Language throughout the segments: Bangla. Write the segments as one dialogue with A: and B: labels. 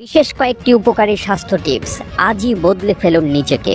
A: বিশেষ কয়েকটি উপকারী স্বাস্থ্য টিপস আজই বদলে ফেলুন নিজেকে।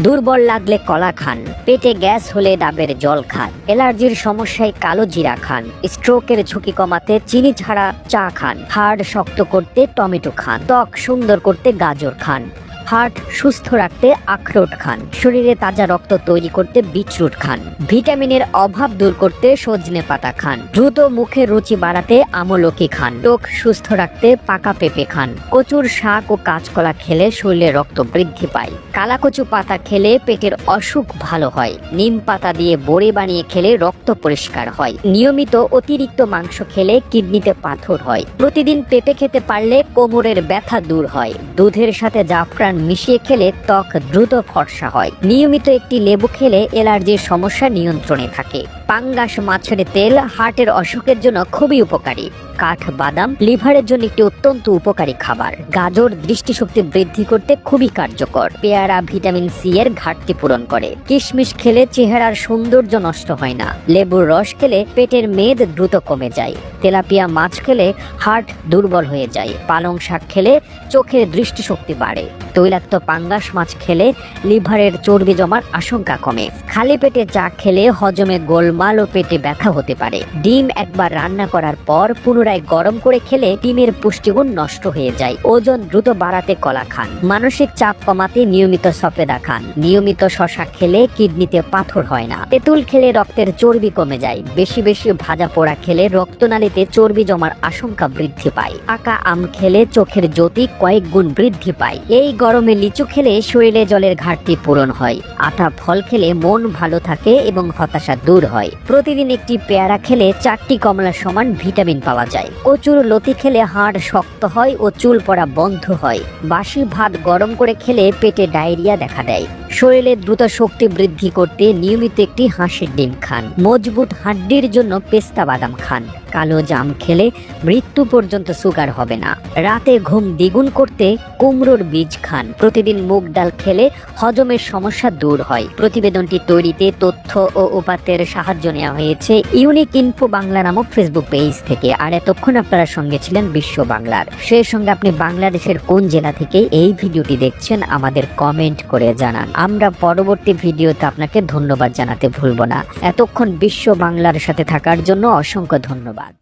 A: দুর্বল লাগলে কলা খান, পেটে গ্যাস হলে ডাবের জল খান, অ্যালার্জির সমস্যায় কালো জিরা খান, স্ট্রোকের ঝুঁকি কমাতে চিনি ছাড়া চা খান, হাড় শক্ত করতে টমেটো খান, ত্বক সুন্দর করতে গাজর খান, হার্ট সুস্থ রাখতে আখরোট খান, শরীরে তাজা রক্ত তৈরি করতে বিটরুট খান, ভিটামিনের অভাব দূর করতে সজনে পাতা খান, দ্রুত মুখের রুচি বাড়াতে আমলকি খান, ত্বক সুস্থ রাখতে পাকা পেঁপে খান, কচুর শাক ও কাঁচকলা খেলে শরীরে রক্ত বৃদ্ধি পায়, কালাকচু পাতা খেলে পেটের অসুখ ভালো হয়, নিম পাতা দিয়ে বড়ি বানিয়ে খেলে রক্ত পরিষ্কার হয়, নিয়মিত অতিরিক্ত মাংস খেলে কিডনিতে পাথর হয়, প্রতিদিন পেঁপে খেতে পারলে কোমরের ব্যথা দূর হয়, দুধের সাথে জাফরান মিশিয়ে খেলে ত্বক দ্রুত ফর্সা হয়, নিয়মিত একটি লেবু খেলে অ্যালার্জির সমস্যা নিয়ন্ত্রণে থাকে। পাঙ্গাস মাছের তেল হার্টের অসুখের জন্য খুবই উপকারী। কাঠ বাদাম লিভারের জন্য একটি অত্যন্ত উপকারী খাবার। গাজর দৃষ্টিশক্তি বৃদ্ধি করতে খুবই কার্যকর। পেয়ারা ভিটামিন সি এর ঘাটতি পূরণ করে। কিশমিশ খেলে চেহারার সৌন্দর্য নষ্ট হয় না। লেবুর রস খেলে পেটের মেদ দ্রুত কমে যায়। তেলাপিয়া মাছ খেলে হার্ট দুর্বল হয়ে যায়। পালং শাক খেলে চোখের দৃষ্টিশক্তি বাড়ে। তৈলাক্ত পাঙ্গাস মাছ খেলে লিভারের চর্বি জমার আশঙ্কা কমে। খালি পেটে চা খেলে হজমে গোলমাল ও পেটে ব্যথা হতে পারে। ডিম একবার রান্না করার পর পুনরায় গরম করে খেলে ডিমের পুষ্টিগুণ নষ্ট হয়ে যায়। ওজন দ্রুত বাড়াতে কলা খান। মানসিক চাপ কমাতে নিয়মিত সফেদা খান। নিয়মিত শশা খেলে কিডনিতে পাথর হয় না। তেঁতুল খেলে রক্তের চর্বি কমে যায়। বেশি বেশি ভাজা পোড়া খেলে রক্তনালীতে চর্বি জমার আশঙ্কা বৃদ্ধি পায়। পাকা আম খেলে চোখের জ্যোতি কয়েক গুণ বৃদ্ধি পায়। এই গরমে লিচু খেলে শরীরে জলের ঘাটতি পূরণ হয়। আতা ফল খেলে মন ভালো থাকে এবং হতাশা দূর হয়। প্রতিদিন একটি পেয়ারা খেলে 4টি কমলার সমান ভিটামিন পাওয়া যায়। কচুর লতি খেলে হাড় শক্ত হয় ও চুল পড়া বন্ধ হয়। বাসি ভাত গরম করে খেলে পেটে ডায়রিয়া দেখা দেয়। শরীরে দ্রুত শক্তি বৃদ্ধি করতে নিয়মিত একটি হাঁসের ডিম খান। মজবুত হাড্ডির জন্য পেস্তা বাদাম খান। কালো জাম খেলে মৃত্যু পর্যন্ত সুগার হবে না। রাতে ঘুম দ্বিগুণ করতে কুমড়োর বীজ খান। প্রতিদিন মুগ ডাল খেলে হজমের সমস্যা দূর হয়। প্রতিবেদনটি তৈরিতে তথ্য ও উপাত্তের সাহায্য নেওয়া হয়েছে ইউনিক ইনফো বাংলা নামক ফেসবুক পেজ থেকে। আর এতক্ষণ আপনারা সঙ্গে ছিলেন বিশ্ব বাংলার। সেই সঙ্গে আপনি বাংলাদেশের কোন জেলা থেকে এই ভিডিওটি দেখছেন আমাদের কমেন্ট করে জানান। আমরা পরবর্তী ভিডিওতে আপনাকে ধন্যবাদ জানাতে ভুলব না। এতক্ষণ বিশ্ব বাংলার সাথে থাকার জন্য অসংখ্য ধন্যবাদ।